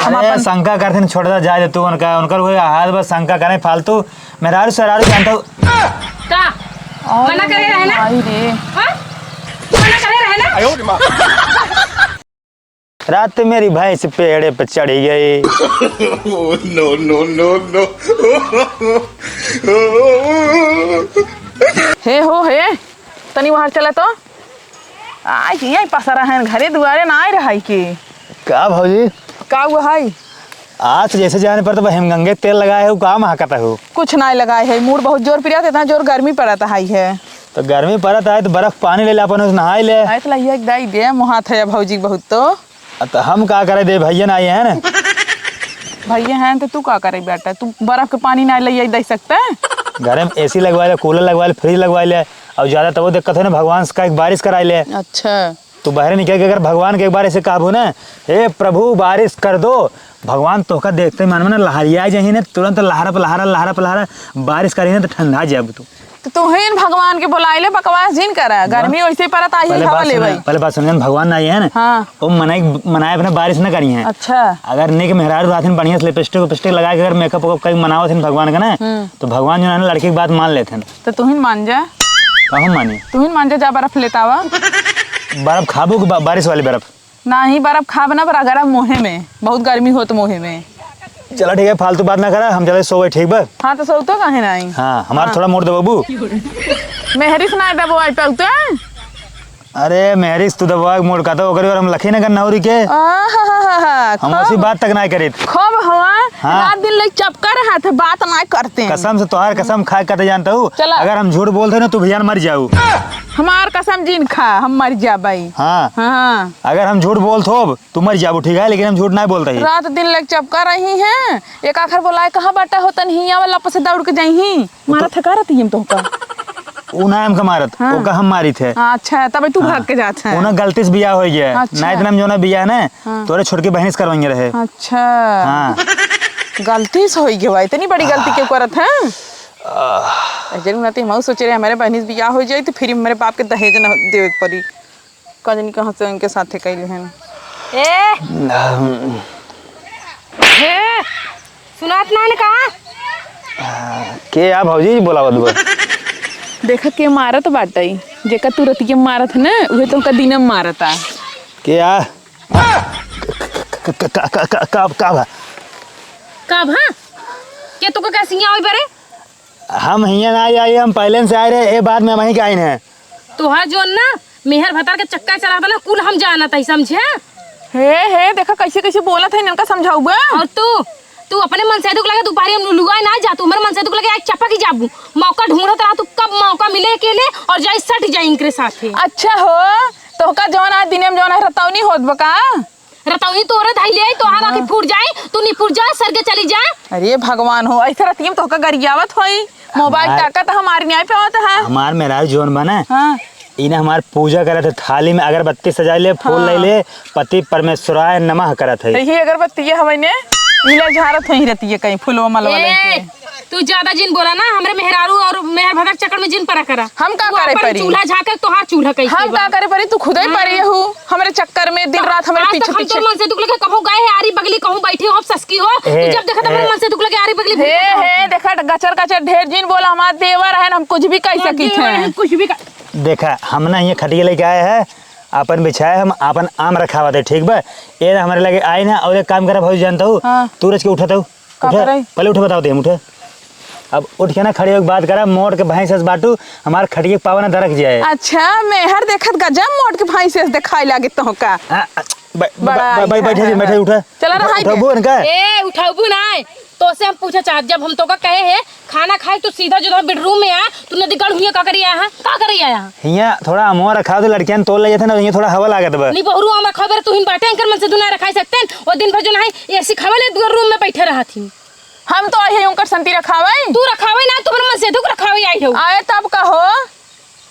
अरे शंका करते न छोड़ जा दे तू उनका उनकर हुए हाथ बस शंका करे फालतू मेरा सरारू जानता हूँ का मना करे रहे ना आई रे हां मना करे रहे ना आयो रे मां रात मेरी भैंस पेड़े पे चढ़ी गई। नो नो नो नो हे हो हे तनी बाहर चला तो आई कि यही पसरा है घरे दुआरे ना आए रहा के का भौजी का हुआ है आज जैसे जाने पर तो हेमगंगे तेल लगाए हो का महकता हो कुछ ना लगाए है मूड बहुत जोर पिया इतना जोर गर्मी पड़ता है तो गर्मी पड़त है तो बर्फ पानी ले ले अपन नहाई ले आए तो लइया एक दाई दे मुहात है भौजी बहुत तो हम का करे दे भैया ना आए हैं ना भैया हैं तो तू का करे बेटा तू बर्फ के पानी ना लइया दे सकता है घर में एसी लगवा ले कूलर लगवा ले फ्रिज लगवा ले और ज्यादा तो वो दिक्कत है ना भगवान का एक बारिश कराई ले। अच्छा तू बाहर निकल के अगर भगवान के एक बार ऐसे काबू ना हे प्रभु बारिश कर दो भगवान तोहका देखते मन में ना लहरिया जाही ना तुरंत लहरा बारिश करी ना तो ठंडा जाब तू तो तुहिन भगवान के बुलाइले बकवास जिन करा गर्मी वैसे परत आई है हवा लेवई पहले बात समझन भगवान ना आए हैं ना हाँ वो मनाए अपने बारिश ना करी है। अच्छा अगर नहीं कि मेहरारू रात बढ़िया से लिपस्टिक लगा के अगर मेकअप कहीं मनावत है भगवान का ना तो भगवान जो है ना लड़की की बात मान लेते हैं। तो तुहिन मान जा हम मानी तुहिन मान जा बर्फ लेता वा बर्फ खाबू बारिश वाली बर्फ ना ही बर्फ खा बना पर अगर मोहे में बहुत गर्मी हो तो मोहे में चलो ठीक है फालतू बात ना करा हम चले सो ठीक बा। हाँ तो सोतो काहे नहीं हाँ हमारा थोड़ा मोड़ दो बाबू मेहरी सुनाई दबो आई पलते अरे मेहरिस तू दबा मोड़ का तो ओकरे और हम लखी नगर नौरी के हम उसी बात तक ना करी खूब हवा रात दिन लग चपका रहा था बात ना करते कसम से तोहार कसम खा कर जानता हूँ अगर हम झूठ बोलते ना तू भैया मर जाऊ हमार कसम जिन खा हम मर जा भाई। हाँ हाँ अगर हम झूठ बोलते हो तू मर जाबू ठीक है लेकिन हम झूठ ना बोलते ही रात दिन लग चपका रही हैं एक आखिर बोलाए कहाँ बाटा होता नहीं वाला पसे दौड़ के जाई मारा थका रहती हम तो उना हम का मारत हाँ। ओका हम मारी थे। अच्छा तब तू भाग के जात है उना गलती से बियाह हो गया अच्छा। ना इतना जो ना बियाह ना तोरे छोड़ के बहन से करवाएंगे रहे। अच्छा हाँ गलती से हो गया इतनी बड़ी गलती क्यों करत है जरूर ना हम सोचे रहे हमारे बहन से बियाह हो जाए तो फिर हमारे बाप के दहेज न देवे पड़ी कजनी कहाँ से उनके साथे कैले हैं ए सुनात ना ने कहा के आ भौजी बोलावत देखा के मारत बाटई जेका तुरंत के मारत ना उहे तो का दिनम मारता के आ का कब हां के तू को कैसे आई बरे हम हिया ना आई हम पहले से आए रहे ए बाद में वहीं के आए हैं तोहार जो ना मेहर भतार के चक्का चलाता ना कुल हम जाना तई समझे हे देखा कैसे कैसे बोलत है इनका समझाऊबा और तू अपने मन से दुख लगे दोपहर हम लुगाए ना जा तू मेरे मन से दुख लगे एक चप्पा की जाबू मौका ढूंढत रहा तू कब मौका मिले अकेले और जाई सट जाई इनके साथ अच्छा हो तो का जवन आज दिन में जवन रतौनी होत बका रतौनी तोरे धाई ले तो हां आके फूट जाए तू नहीं फूट जा सर के चली जा। अरे भगवान हो ऐसा रतियम तो का गरियावत होई मोबाइल ताकत हमारी न्याय पे होता है हमार मेरा जोन बना हां इन्हें हमार पूजा करे थे थाली में अगरबत्ती सजा ले फूल ले ले पति परमेश्वराय नमः करत है ये अगरबत्ती है हवने इले झारत होई रहती है कहीं फूलवा मलवा लेके तू ज्यादा जिन बोला ना हमरे मेहरारू और मेहर भदक चक्कर में जिन परा करा हम का करे परी चूल्हा झाके तो हां चूल्हा कैसे हम का करे परी तू खुद ही परी हूं हमरे चक्कर में दिन रात हमरे पीछे पीछे मन से दुख लगे कहूं गए आरी बगली कहूं बैठे हो ससकी हो तू जब देखा तो मन से दुख लगे आरी बगली हे देखा गचर गचर ढेर जिन बोला हमार देवर है हम कुछ भी कह सकी थे कुछ भी देखा हम ना ये खटिया लेके आए हैं अपन बिछाए हम अपन आम रखा थे ठीक बा ये हमारे लगे आए ना और एक काम करा भाई जानता हूँ तू रच के उठाता हूँ पहले उठे बताओ हम उठे अब उठ के ना खड़े होकर बात करा मोड़ के भाई से बाटू हमारे खटिया पावन दरक जाए। अच्छा मेहर देखत गजब मोड़ के भाई से दिखाई लागे तो का बैठे उठे चला रहा उठाबू इनका ए उठाबू ना तो से हम पूछा चाह जब हम तो का कहे है खाना खाए तो सीधा जो बेडरूम में आ तूने दिगड़ हुई का करिया है का करिया है हिया थोड़ा अमवा रखा तो लड़कियां तोल ले थे ना हिया थोड़ा हवा लागत बा नहीं बहुरू हम खबर तू हिन बाटे अंकर मन से दुना रखाई सकते और दिन भर जो नहीं एसी खावले रूम में बैठे रहा थी हम तो आई उनकर संती रखावे तू रखावे ना तुम्हारे मन से दुख रखावे आई हो आए तब कहो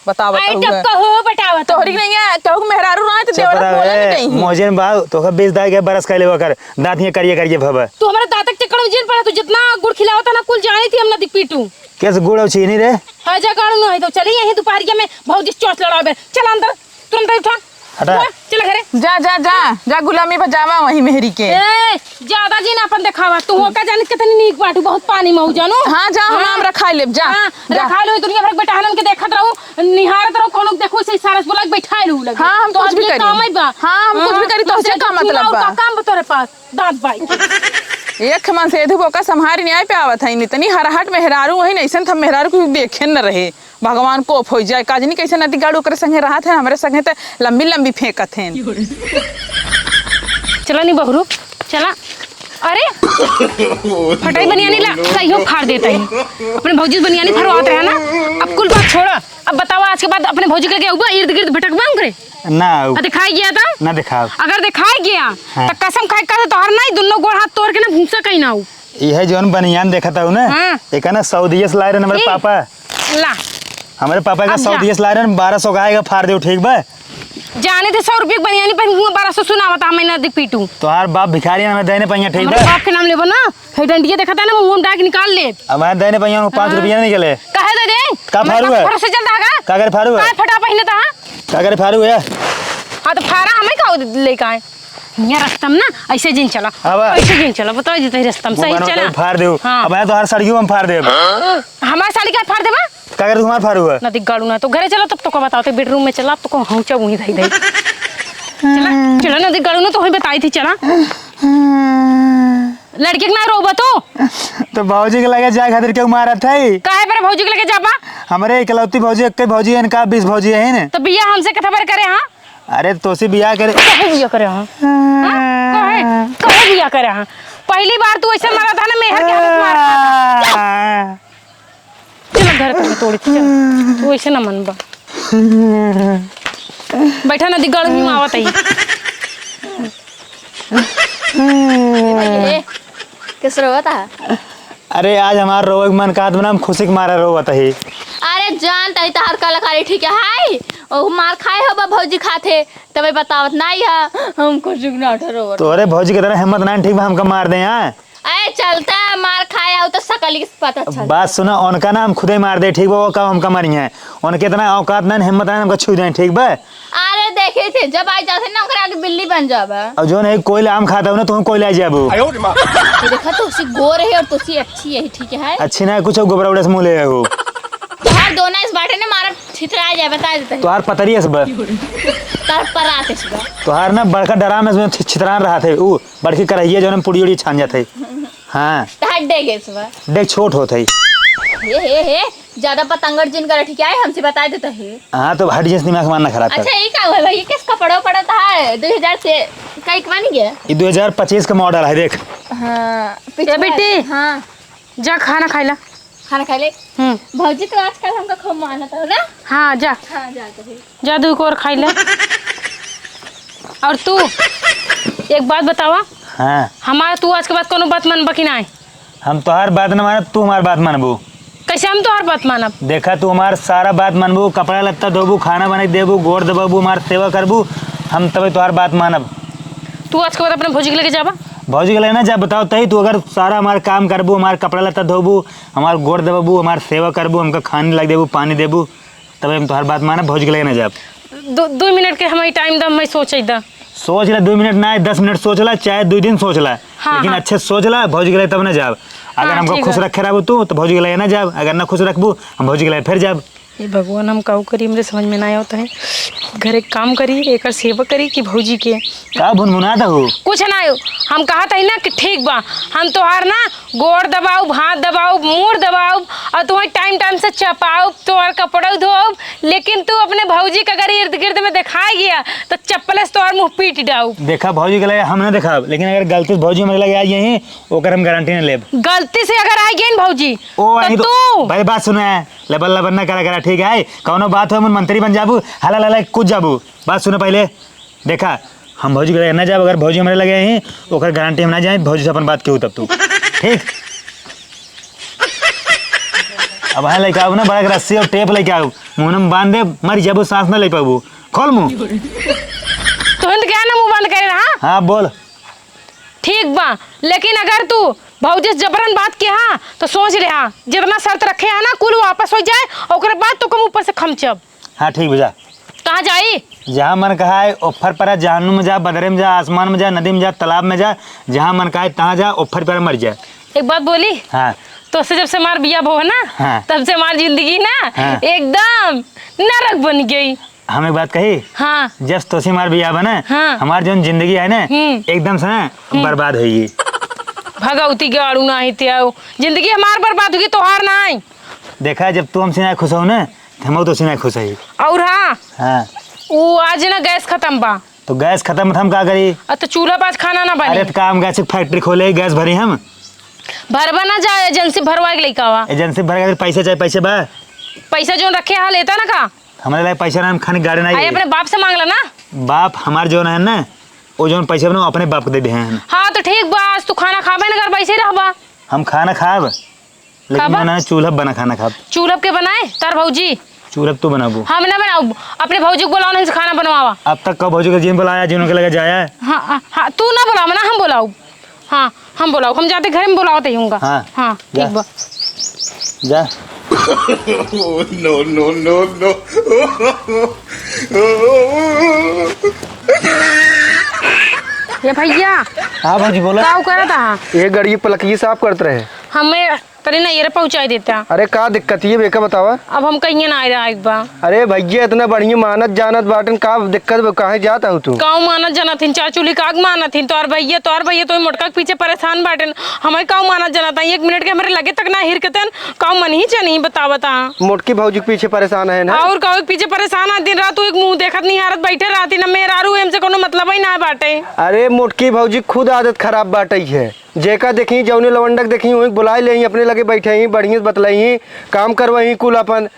बताओ आई तब कहो बताओ तोहरी नहीं है कहू मेहरारू ना तो देवरा बोला नहीं मोजन बाऊ तो का 20 दाग के बरस कैले वकर दांत ये करिए भव तू हमारे दांत के चक्कर में जिन पड़ा तू जितना गुड़ खिलावता ना कुल जानी थी हम ना दिख पीटू कैसे गुड़ और चीनी रे हाजा गाड़ू नहीं तो चली यहीं दोपहरिया में बहुत चोट लड़ा बे चल अंदर तुरंत उठा हटा चल घरे। जा जा जा जा गुलामी बजावा वही मेहरी के। ए ज्यादा जी ना अपन देखावा तू हो का जाने कितनी नीक बाटू बहुत पानी में हो जानू। हां जा हम आम रखा लेब जा रखा लो दुनिया भर बेटा हनन के देखत रहू निहारत रहू कोनो देखो से सारस बोला बैठा रहू लगे। हां हम कुछ भी करी काम बा। हां हम कुछ भी करी तो से का मतलब बा। काम तोरे पास दांत भाई एक मन से एधु बोका संहारी न्याय पे आवत है इतनी हरहट मेहरारू वही नैसन था मेहरारू को देखे न रहे भगवान को हो जाए काजनी कैसे नदी गाड़ू करे संगे रहत है हमरे संगे त लंबी लंबी फेंकत हैं। चला नहीं बहरू चला। अरे फटाई बनियानी ला सही हो फाड़ देता है अपने भौजी बनियानी फरवाते है ना। अब कुल बात छोड़ अब बताओ आज के बाद अपने भौजी के क्या हुआ इर्द गिर्द भटक बांग करे ना दिखाई गया था ना दिखाओ। अगर दिखाई गया तो कसम खाए कर तोहर नहीं दोनों गोड़ हाथ तोड़ के ना भूसा कहीं ना हो। यह जोन बनियान देखता हूँ ना एक ना सऊदीया से लाए रहे हमारे पापा। ला हमारे पापा का सऊदीया से लाए रहे 1200 का आएगा फाड़ दो ठीक बा। जाने थे 100 रुपये बनियानी पहन 1200 सुनावता मैं ना पीटू। तोहार बाप भिखारी ना देने पहिया ठीक हमारे बाप के नाम लेबो ना हे डंडिया देखता है ना मुंह में डाक निकाल ले। अब मैं देने पहिया 5 रुपया नहीं निकले कहे दे दे का फाड़ू है से चल धागा का करे फाड़ू है काय फटा पहिने ता का करे फाड़ू है। हां तो फारा हमें का ले का यहाँ रास्तम ना ऐसे जिन चला ऐसे जिन चला बताओ जिते रास्तम सही चला फाड़ दे। अब मैं तो हर साड़ी हम फाड़ दे हमारी साड़ी का फाड़ देबा का करे तुम्हार फाड़ू है नदी गाड़ू ना तो घरे चला तब तो को बताते बेडरूम में चला तो को हौचा वहीं धई धई चला चला नदी गाड़ू ना तो ही बताई थी चला लड़के के ना रोबा तो भौजी के लगे जाए खातिर क्यों मारा था काहे पर भौजी के लगे जाबा हमारे इकलौती भौजी एक भौजी है इनका 20 भौजी है ना तो बिया हमसे कथा पर करे। हां अरे तोसी बियाह करे कहे बिया करे। हां कहे बिया करे। हां पहली बार तू ऐसे मारा था ना मेहर के हाथ मारा चल घर पे तोड़ी चल तू ऐसे ना मनबा बैठा नदी गड़ में आवत है किस रोता है? अरे आज हमारा रोग मन का हम खुशी के मारा रोवत है। अरे जानता है तार कलाकारी ठीक है हाय ओ मार खाए हो बा भौजी खाते तबे बतावत नहीं है हमको जुगना ठरो तोरे भौजी के तरह हिम्मत नहीं ठीक बा हमका मार दे। हां ए चलता है मार खाए हो तो सकल की पता चल बात सुना उनका ना हम खुदे मार दे ठीक बा वो का हमका मारी है उनके इतना औकात नहीं हिम्मत नहीं हमका छू दे ठीक बा। अरे देखे थे जब आई जाते ना ओकरा के बिल्ली बन जाबा और जो नहीं कोई आम खाता हो ना तुम कोई ले जाबू देखा तो उसी गोर है और तुसी अच्छी है ठीक है अच्छी ना कुछ गोबरा उड़े से मुंह ले हो तोहर दोनों इस बाटे ने मारा छितरा जाए बता देते तोहार पतरी है सब तार पर आते छ तोहार ना बड़का डरा में छितरान रहा थे ऊ बड़की करहिए जो पूरी उड़ी छान जाते। हां तार डेगे सुबह देख छोट होत है हे ज्यादा पतंगड़ जिन कर ठीक है हमसे बता देता है। हां तो हट जैसे दिमाग मारना खराब कर। अच्छा ये क्या हुआ भाई ये किस कपड़ों पड़ा था 2000 से कई बन गया ये 2025 का मॉडल है देख। हां बेटी हां जा खाना खाइला खाना खा ले। भौजी तो आजकल हमका खूब मानता हो ना। हाँ जा जा दू को और खाई ले। और तू एक बात बतावा हाँ हमारा तू आज के बाद कोनो बात मानबा कि नहीं? हम तो हर बात न मानब तू हमार बात मानबू कैसे हम तो हर बात मानब? देखा तू हमार सारा बात मानबू कपड़ा लत्ता धोबू खाना बना देबू गोड़ दबाबू हमार सेवा करबू हम तब तो हर बात मानब। तू आज के बाद अपने भौजी के लेके जाबा भौजी के लेना जा बताओ तही तू अगर सारा हमारा काम करबू हमार कपड़ा लत्ता धोबू हमार गोड़ दबाबू हमार सेवा करबू हमका खाने लग देबू पानी देबू तब हम तो हर बात मानब भौजी के लेना जाब। 2 मिनट के हमारी टाइम दा मैं सोच दा सोच ला 2 मिनट ना 10 मिनट सोच ला चाहे 2 दिन सोच ला लेकिन अच्छे सोच ला भौजी के लिए तब ना जाब। अगर हमको खुश रखे रहबू तू तो भौजी के लिए ना जाब अगर ना खुश रखबू हम भौजी के लिए फिर जाब। ये भगवान हम काऊ करी हमरे समझ में ना आता है घर एक काम करी एक सेवा करी कि भौजी के का भुनभुनाता हो कुछ ना हो हम कहा था ना कि ठीक बा हम तोहार ना गोड़ दबाऊ भात दबाऊ मुँह दबाऊ और तुम्हें टाइम टाइम से चपाऊ तोहार कपड़ा धोऊ लेकिन तू अपने भौजी का अगर इर्द गिर्द में दिखाई गया तो चप्पल से तोहार मुँह पीट डाऊ। देखा भौजी के लिए हम ना देखा लेकिन अगर गलती से भौजी हमारे लगे आई यहीं ओकर हम गारंटी ना लेब। गलती से अगर आई गई भौजी तो तू भाई बात सुना है लबल लबल ना करा ठीक है कौनो बात हो हम मंत्री बन जाबू हला हला कुछ जाबू बात सुनो पहले देखा हम भौजी के लगे ना जाब अगर भौजी हमारे लगे यहीं ओकर गारंटी हम ना जाए भौजी से अपन बात क्यों तब तू ठीक। अब हाँ लेके आओ ना बड़ा रस्सी और टेप लेके आओ मुँह में बांध दे मर जाबू सांस ना ले पाबू खोल मुँह तो क्या ना मुँह बंद करे रहा। हाँ बोल ठीक बा लेकिन अगर तू भौजी से जबरन बात किया हाँ तो सोच ले हाँ जितना शर्त रखे है ना कुल वापस हो जाए और बाद तो कम ऊपर से खमचब। हाँ ठीक भैया कहाँ जाई जहाँ मन कहा है ऑफर पर जहन्नुम में जा, बदरे में जा, आसमान में जा, नदी में जा, तालाब में जा, जहाँ मन कहा है तहाँ जा, ऑफर पर मर जा। एक बात बोली, हाँ तो से जब से हमार बिया हो ना, हाँ। तब से हमारी जिंदगी ना हाँ। एकदम नरक बन गई। हम एक बात कही, हाँ जब तोसी हमार बिया बना, हाँ। हमारी जो जिंदगी है ना एकदम से ना बर्बाद हुई। भगवती के आड़ू ना ही त्याओ, जिंदगी हमार बर्बाद होगी तोहार ना आई। देखा जब तू हमसे ना खुश हो ना, हम तो ना खुश है। और हाँ हाँ वो आज ना गैस खत्म बा, तो गैस खत्म, हम क्या करी? तो चूल्हा पास खाना ना अरे बने। तो काम गैस की फैक्ट्री खोले, गैस भरी हम भरवा ना जाए एजेंसी भरवा के लइका वा। एजेंसी भर के पैसे चाहिए, पैसे बा पैसा जो रखे हाल लेता ना का, हमारे लिए पैसा ना, हम खाने गाड़ी आए नहीं। अपने बाप से मांगला ना। बाप हमारे जो है ना, वो जो पैसे बना अपने बाप को दे दे हैं। हाँ तो ठीक बा, आज तू खाना खाबे ना घर पैसे रहबा। हम खाना खाब, लेकिन खाबा? ना चूल्हा बना खाना खाब। चूल्हा के बनाए तार भौजी, चूल्हा तू बनाबू। हम ना बनाऊ, अपने भौजी को बुलाओ ना खाना बनवावा। अब तक कब भौजी का जिन बुलाया, जिन्होंने लगा जाया। हाँ हाँ हाँ, तू ना बुलाओ ना, हम बुलाऊ। हाँ हम बुलाओ, हम जाते घर में बुलाते ही होंगे। हाँ। हाँ जा। ठीक बा। जा Oh, no, no, no, no. ये भैया हाँ भौजी बोला। क्या करा था? ये गाड़ी पलकी साफ करते रहे। हमें तरी ना ये पहुँचा देता। अरे का दिक्कत है बेका बतावा। अब हम कहीं ना आ रहा एक बार। अरे भैया इतना बढ़िया मानत जानत बाटन, का दिक्कत कहाँ जाता हूँ तू? काऊ मानत जाना थी, चाचूली काग मानत थी, तोर भैया तो मोटका के पीछे परेशान बाटन। हमें काऊ मानत जाना था, 1 मिनट के हमारे लगे तक ना हिरकतन, काऊ मन ही नहीं बता। मोटकी भौजी के पीछे परेशान है ना? और काऊ के पीछे परेशान है, दिन रात एक मुंह देखत नहीं हारत बैठे रहती ना, मेरा रू हमसे कोनो मतलब ही ना बाटे। अरे मोटकी भौजी खुद आदत खराब बाटई है। जेका देखी जौने लवंडक देखी वही बुलाए ले अपने लगे बैठे ही, बढ़िया बतलाई काम करवाई कुल अपन।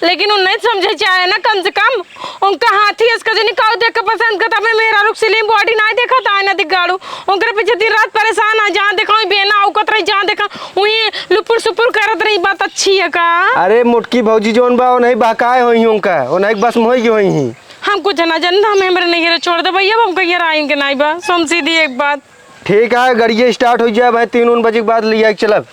लेकिन उन नहीं समझे चाहे ना, कम से कम उनका हाथी इसका जो निकाल देख के पसंद करता, अपने मेरा रुक स्लिम बॉडी ना देखा था ना दिखाड़ू, उनके पीछे दिन रात परेशान है, जहाँ देखा वही बेना औकत रही, जहाँ देखा वही लुपुर सुपुर करत रही। बात अच्छी है का? अरे मोटकी भौजी जोन बा नहीं बहकाए होई उनका, वो नहीं बस में होई ही। हम कुछ ना जानता, हमें हमारे नहीं छोड़ दे भैया, हम कहीं आएंगे नहीं बा, सम सीधी एक बात। ठीक है गाड़िया स्टार्ट हो जाए भाई, 3 बजे के बाद लिया चलब।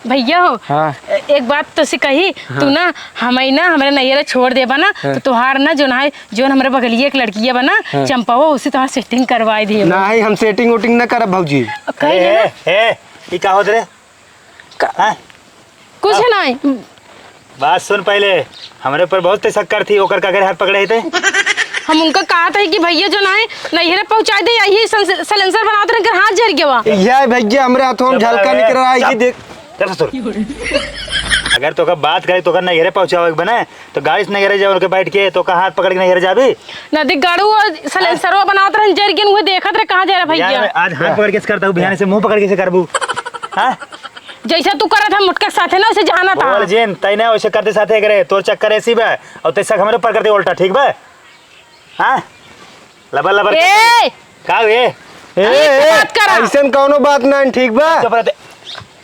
भैया हो हाँ। एक बात तो से कही, तू ना हमें ना हमारे नैया छोड़ दे बना, तो तुहार ना जो ना जो हमारे बगलिए एक लड़की है बना चंपा, वो उसी तुहार सेटिंग करवाई दी। नहीं हम सेटिंग वोटिंग ना करब भौजी। कही ए, ए, ये क्या होत रे? हाँ? कुछ नहीं। बात सुन पहले, हमारे ऊपर बहुत शक कर थी, ओकर का हाथ पकड़े थे। हम उनका कहा था कि भैया जो ना नैहरे पहुंचा दे, यही सलेंसर बनाते रहे, हाथ जर गया। यह भैया हमरे हाथों में झलका निकल रहा है, देख। चल ससुर, अगर तो का बात करे तो का नैहरे पहुंचावे बने, तो गाड़ी से नैहरे जाओ, उनके बैठ के तो का हाथ पकड़ के नैहरे जाबी। नदी गाड़ू और सलेंसरवा बनाते रहे, जर गया, देखत रहे कहां जा रहा भैया। आज हाथ पकड़ के करता हूं, बिहान से मुंह पकड़ के करबू। हां जैसा तू करा था मुटका के साथ है ना, उसे जाना था। बोल जेन तई ना वैसे करते साथे करे, तोर चक्कर ऐसी बा और तैसा हमरे ऊपर करते उल्टा, ठीक बा? हां लबर लबर ए का ए बात करा। ऐसन कौनो बात नहीं, ठीक बा? चुप रहते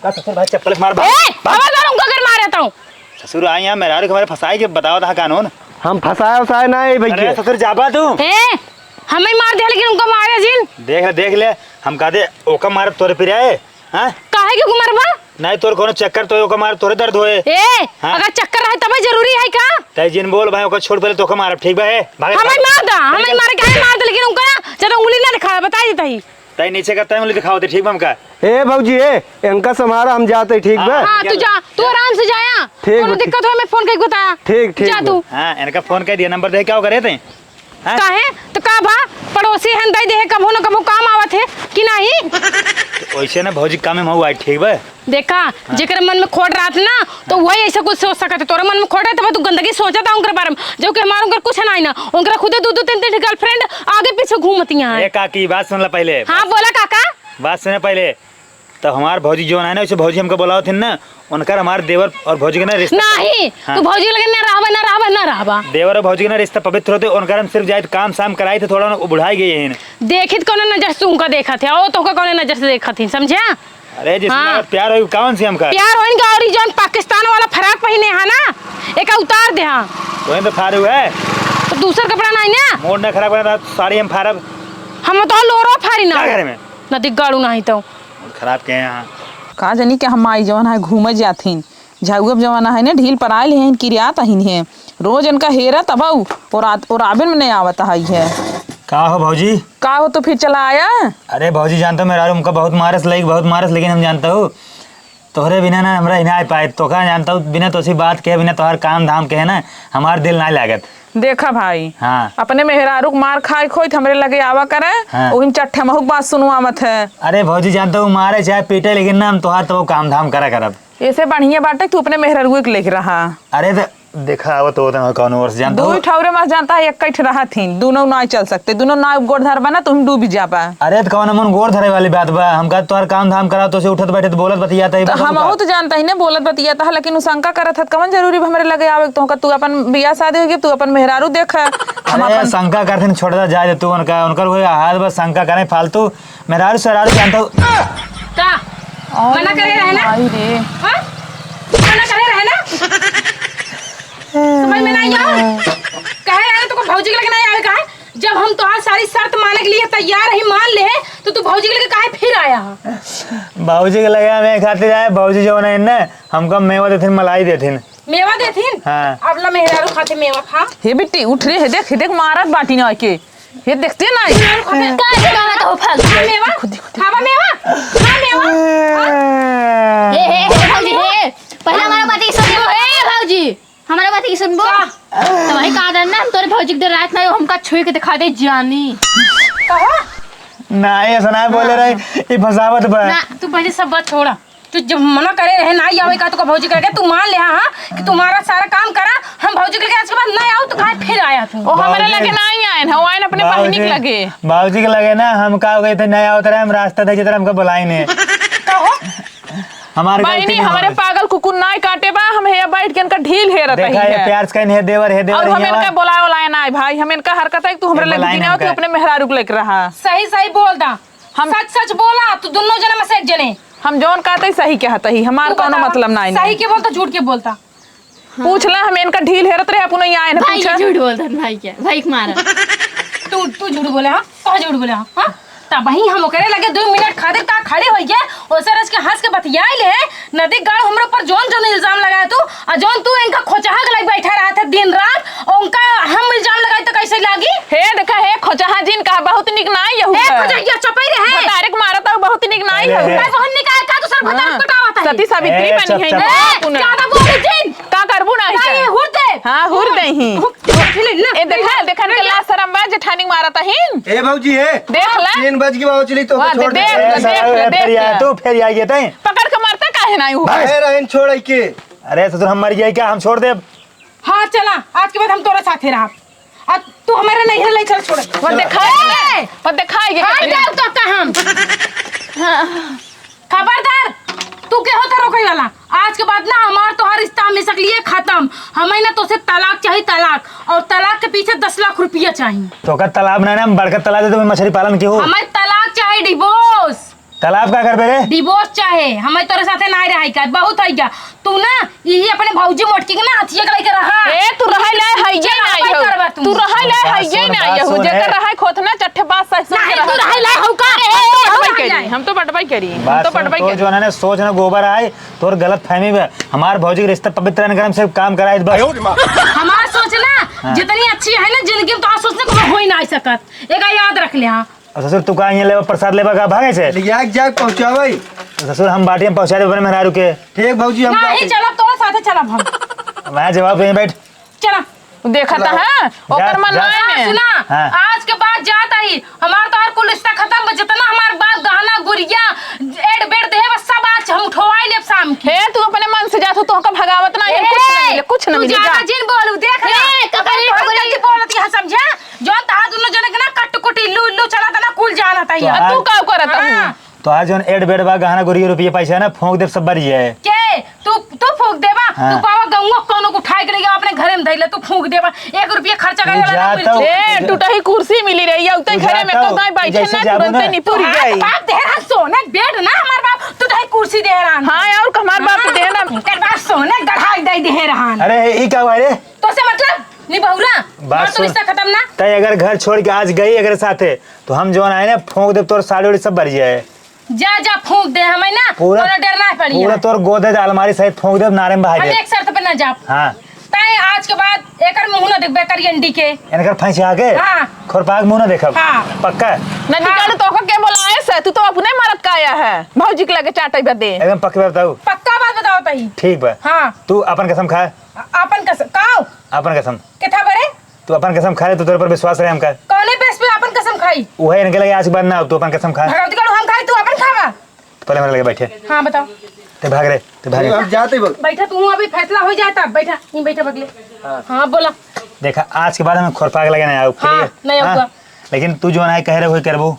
का ससुर भाई, चप्पल से मार ए खबरदार, उनका घर मार रहता हूं। ससुर आई यहां मेरा हमारे फसाई के बताओ था कानून। हम फसाए उसाए ना है अरे भैया। ससुर जाबा तू ए हमें मार दिया, लेकिन उनका मारे जिन देख ले हम कहते ओका मार तोरे पे आए। हां काहे के कुमारबा नहीं तोर कोनो चक्कर तो ओका मार तोरे दर्द होए। ए हाँ? अगर चक्कर रहे तब जरूरी है का? तय जिन बोल भाई ओका छोड़ पहले तो ओका मार, ठीक बा? है भाग हमें मार दा, हमें मारे काहे मार दे, लेकिन उनका ना जब उंगली ना दिखा बता देता ही। तय नीचे करता है, उंगली दिखाओ दे, ठीक बा? हमका ए भौजी ए इनका समारा हम जाते, ठीक बा? हां तू जा, तू आराम से जाया, ठीक कोनो बा, दिक्कत हो मैं फोन करके बताया। ठीक ठीक जा तू। हां इनका फोन कर दिया, नंबर दे, क्या करे थे? हां काहे तो का बा पड़ोसी हन दई दे, कबो न कबो काम आवत है कि नहीं? वैसे ना भौजी काम में मऊ आई, ठीक बा? देखा जेकर मन में खोट रात ना, तो वही ऐसा कुछ सोच सकत है। तोरे मन में खोट है तब तू गंदगी सोचा था उनके बारे में, जो कि हमारे उनका कुछ नहीं ना, उनका खुद 2-2-3 गर्लफ्रेंड आगे पीछे घूमती हैं। ए काकी बात सुन ला पहले। हां बोला काका। बात सुने पहले, तो हमार भौजी जो है ना, वैसे भौजी हमको बोलाओ थे ना, उनका हमारे देवर और भौजी के ना रिश्ता नहीं हाँ। तू भौजी लगे ना रहबा। देवर और भौजी के ना रिश्ता पवित्र होते, उनका हम सिर्फ जाए काम शाम कराए थे, थोड़ा बुढ़ाई गई है। देखित कौन नजर से उनका देखा थे, ओ तो कौन नजर से देखा थी, समझा? अरे जिसमें हाँ। प्यार हो कौन सी हमका प्यार होइनगा, और जौन पाकिस्तान वाला फराक पहने है ना, एक उतार दे। हां वही तो फारू है, तो दूसरा कपड़ा नहीं ना, मोड़ ना खराब बना, साड़ी हम फारब हम तो लोरो फारी ना क्या करे में नदी गाड़ू नहीं तो खराब के यहाँ। का जानी के हम आई जवन है घूमे जाथिन, झाउब जवाना है ना ढील पर आयल हैं किरियात अहिन है, रोज इनका हेरा तब और आबिन में नहीं आवता है। का हो भौजी? का हो तो फिर चला आया? अरे भौजी जानता हूँ मेरा उनका बहुत मारस लेकिन हम जानता हूँ तोहरे बिना ना हमरा हिना आ पाए। तो का जानता हूँ बिना तोसी बात के बिना तोहर काम धाम के है ना हमार दिल ना लागत। देखा भाई हाँ अपने मेहरारू मार खाए खोई हमरे लगे आवा करे। हाँ। ओहिम चट्ठे महूक बात सुनवामत है। अरे भौजी जानता हूँ मारे चाहे पीटे लेकिन ना हम तोहार तो काम धाम करा करब। ऐसे बढ़िया बाटे तू अपने मेहरारू के लेके रहा। अरे देखा वो तो कौन वर्ष जानता दो हूँ। ठौरे मत जानता है एक कट रहा थी दोनों ना चल सकते दोनों ना गोड़ धर बना तुम डूब जा पा। अरे तो कौन मन गोड़ धरे वाली बात बा हम का तोहर काम धाम करा तो से उठत बैठे बोलत बतियाता है। हम तो जानता ही ना बोलत बतियाता है लेकिन शंका करत है कौन जरूरी हमरे लगे आवे तो तू अपन बियाह शादी हो गई तू अपन मेहरारू देख। हम अरे अपन शंका करते छोड़ता जाए तू उनकर हुए हाथ बस शंका करे फालतू मेहरारू सरारू जानता हूँ। का मना करे रहे ना? आई रे हाँ? मना करे रहे ना? समझ में नहीं आया? कहे रहे तो भौजी के लगे नहीं आवे कहा? जब हम तोहार सारी शर्त माने के लिए तैयार ही मान ले तो तू भौजी के लगे काहे फिर आया? बाबूजी के लगे मैं खातिर आए भौजी जो है ना हमको मेवा देथिन मलाई देथिन। मेवा देथिन? हाँ। अब ला मेहरारू खाते मेवा खा। हे बेटी उठ रे हे देख मारत बाटी ना के हे देखते ना मेहरारू खाते का गावत हो फालतू। खा मेवा? खावा मेवा? खा मेवा? हे भौजी हे पहले हमारा बात की सुनियो। हे भौजी हमारा बात की सुनबो। तुम्हारी का डर ना हम तोरे भौजी के रात ना हमका छुई के दिखा दे जानी। कहा? ना ऐसा ना बोले रहे ये फसावत बा। ना तू पहले सब बात छोड़ा। तू जब मना करे रहे ना आवे का तो भौजी करके तू मान ले हाँ कि तुम्हारा सारा काम करा हम भौजी के आज के बाद ना आओ तो काहे फिर आया तू? ओ हमारे लगे ना ही आए हो आए अपने बहिनी के लगे। बाबूजी के लगे ना हम का हो गए थे नया उतरे हम रास्ता थे जितना हमको बुलाई ने हमारे बहिनी हमारे पागल कुकुर ना काटे बा हम हे बैठ के इनका ढील हे रहता देखा ये प्यार से है देवर और हम इनका बोलाए वाला ना भाई हम इनका हरकत है तू हमरे लगे ना तू अपने मेहरारू के लेके रहा। सही सही बोल दा हम सच सच बोला तू दोनों जने में से एक जने। हम जौन कहते सही कहता ही हमार कोनो मतलब ना सही के बोलता झूठ के बोलता? पूछ ले हम इनका ढील हेरत रहे अपन आए ना भाई पूछा झूठ बोलता भाई क्या भाई मारा। तू झूठ बोले हाँ? कहा झूठ बोले हाँ? तब वही हम करे लगे 2 मिनट खातिर का खड़े हो गए और सरस के हंस के बतियाई ले नदी गाड़ हमरे ऊपर जोन इल्जाम लगाया तू और जोन तू इनका खोचाहा के लग बैठा रहा था दिन रात और उनका हम इल्जाम लगाए तो कैसे लागी? हे देखा हे खोचाहा जिन का बहुत निक नाई यहू ए खोचाहा चपई रहे डायरेक्ट मारता बहुत निक नाई है मैं बहन निकाल का तो सर बता कटावत है सती सावित्री बनी है ज्यादा बोल जिन का करबू ना नहीं हुर दे। हां हुर दे ही ए देखा के ला शरम बा जेठानी मारता हिन। ए भौजी हे देख ले 3 बज के बाबू चली तो वाह, छोड़ दे देख तू फिर आई गए पकड़ के मारता काहे ना हूं। भाई रहन छोड़ के। अरे ससुर हम मर गए क्या हम छोड़ दे? हाँ चला आज के बाद हम तोरे साथे रहा आज तू हमारे नहीं ले चल छोड़ वो दिखाएगी तो का हम खबरदार तू के होता रोके वाला आज के बाद ना हमार तोहार रिश्ता में सकलिए खत्म। हमें ना तो से तलाक चाहिए तलाक और तलाक के पीछे 10 लाख रुपया चाहिए। तो का तालाब ना हम बड़का तालाब दे तो मछली पालन की हो। हमें तलाक चाहिए डिवोर्स। तालाब का कर बेरे डिवोर्स चाहे हमें तोरे साथे ना रहे का बहुत है क्या तू ना यही अपने भौजी मोटकी के ना हथिया के लेके रहा ए तू रहे ले हइये ना हो तू रहे ले हइये ना हो जेकर रहे खोतना चट्ठे बात सही नहीं तू रहे ले हो का हम तो बटबाई करी हम तो बटबाई तो जो ना सोच ना गोबर आए तोर गलत फहमी में हमार भौजी के रिश्ता पवित्र नगरम से काम कराए बस। हमार सोचना जितनी अच्छी है ना जिंदगी में तो सोचने को हो ही ना सकत एक याद रख ले। हाँ ससुर तू का लेवा प्रसाद लेवा का भागे से जाग जाग पहुंचावई ससुर हम बाटी में पहुंचा दे बने मेहरारू के। ठीक भौजी हम नहीं चला तो साथे चला हम मैं जवाब नहीं बैठ चला देखा था है ओकर मन जा, ना है सुना हाँ। आज के बाद जाता ही हमार तो हर कुल रिश्ता खत्म जितना हमार बाप गहना गुड़िया एड बेड दे बस सब आज हम उठवाई ले शाम के। हे तू अपने मन से जा तू तो का भगावत ना है कुछ ना मिले जा जिन बोलू देख ले ककरी बोलती है समझा जो ता दोनों जने के ना कट कुटी इल्लू इल्लू चला था ना कुल जाना था ये तू का करत हूं तो आज जोन एड बेड बा गहना गुड़िया रुपये पैसा है ना फोंक दे सब बरी है के तू फूक देबा हाँ। तू पावा गंगो कोनो को उठाए के ले अपने घरे में धइले तू फूक देबा 1 रुपया खर्चा करे वाला जाता हूँ। ए टूटही कुर्सी मिली रही है उते घरे में तो नहीं बैठे जैसे ना जाबू तुरंत ना। नहीं पूरी गई बाप दे रहा सोने बेड ना हमार बाप तू दही कुर्सी दे रहा हां और हमार बाप दे ना तेरे बाप सोने गढ़ाई दे रहा अरे ई का हुआ रे तो से मतलब निबहुरा बात तो सुन। रिश्ता खत्म ना तय अगर घर छोड़ के आज गई अगर साथे तो हम जो आए ना फोंक दे तोर साड़ी उड़ी सब भर जाए जा जा फूंक दे हमें ना पूरा डरना पड़ी पूरा तोर गोदे अलमारी सहित फोंक दे नारे में हम भागे एक शर्त पे ना जा हाँ ताए आज आज के बाद एकर मुंह ना देखबे करी अंडी के। इनकर फैंस आगे हाँ। खुरपाक मुंह ना देखब। हाँ। पक्का ना निकाल तो के बोलाए से तू तो अपने मरद का आया है भौजी के लगे चाटे बदे। एकदम पक्की बात बताऊ। पक्का बात बताओ तही। ठीक बा। हाँ। तू अपन कसम खा। अपन कसम काओ अपन कसम केथा बरे तू अपन कसम खा तो तोरे पर विश्वास रहे हमका। कौने बेस पे अपन कसम खाई? वही इनके लगे आज के बाद ना तू अपन कसम खा। भगवती का हम खाई तू अपन खावा। पहले मेरे लगे बैठे। हाँ बताओ। ते भाग रे ते भाग रे। हम जाते बग बैठा तू अभी फैसला हो जाता बैठा नहीं बैठा बगले। हाँ बोला। देखा आज के बाद हमें खुरपाक लगे नहीं आओ। हाँ, नहीं आऊँगा। लेकिन तू जो ना कह रहे हो करबो।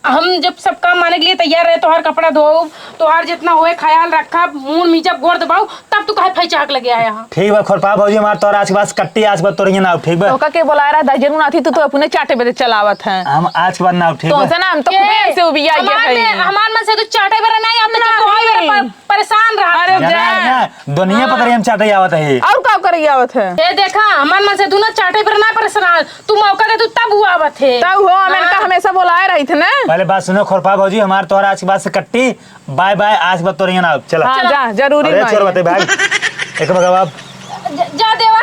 हम जब सब काम माने के लिए तैयार रहे तोहार कपड़ा धो तोहार जितना होए ख्याल रखा मुंह मीजब गोड़ दबाऊ तब तू कहे फैचाक लगे आया। हाँ ठीक बा खुरपा भौजी हमार तोर आज के बाद कट्टी आज के बाद तोर ना ठीक बा। तो के बोला रहा दजन ना थी तू तो अपने चाटे बदे चलावत है। हम आज के बाद ना ठीक तो बा। से ना हम तो खुद से उबिया ये है। हमार मन से तू चाटे बेरा नहीं हम तो कोई बेरा परेशान रहा। अरे जाना है ना, दुनिया पता हम चाटे आवत है। और का करे आवत है ये देखा हमार मन से तू ना चाटे बेरा ना परेशान तू मौका दे तू तब हुआ आवत है। तब हो अमेरिका हमेशा बुलाए रही थे ना। पहले बात सुनो खुरपा भौजी हमार तोर आज के बाद से कट्टी बाय बाय आज के बाद तोर ना चला। हाँ जा जरूरी अरे नहीं। चोर बते भाग एक बगा बाप जा देवा।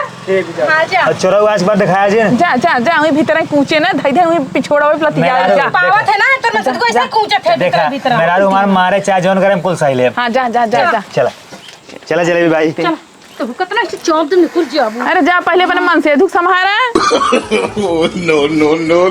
हाँ जा चोरा आज के बाद दिखाया जी जा जा जा वही भीतर कूचे ना धई धई वही पिछोड़ा वही प्लती जा मेरा जा। पावत है ना तो मैं को ऐसे कूचत है देखा भीतर मेरा हमार मारे चाहे जोन करे पुलिस आई ले। हाँ जा जा जा जा चला चला जलेबी भाई। चल तो कितना चौंक तुम निकल जाबू। अरे जा पहले अपने मन से दुख संभारा। Oh, no, no, no.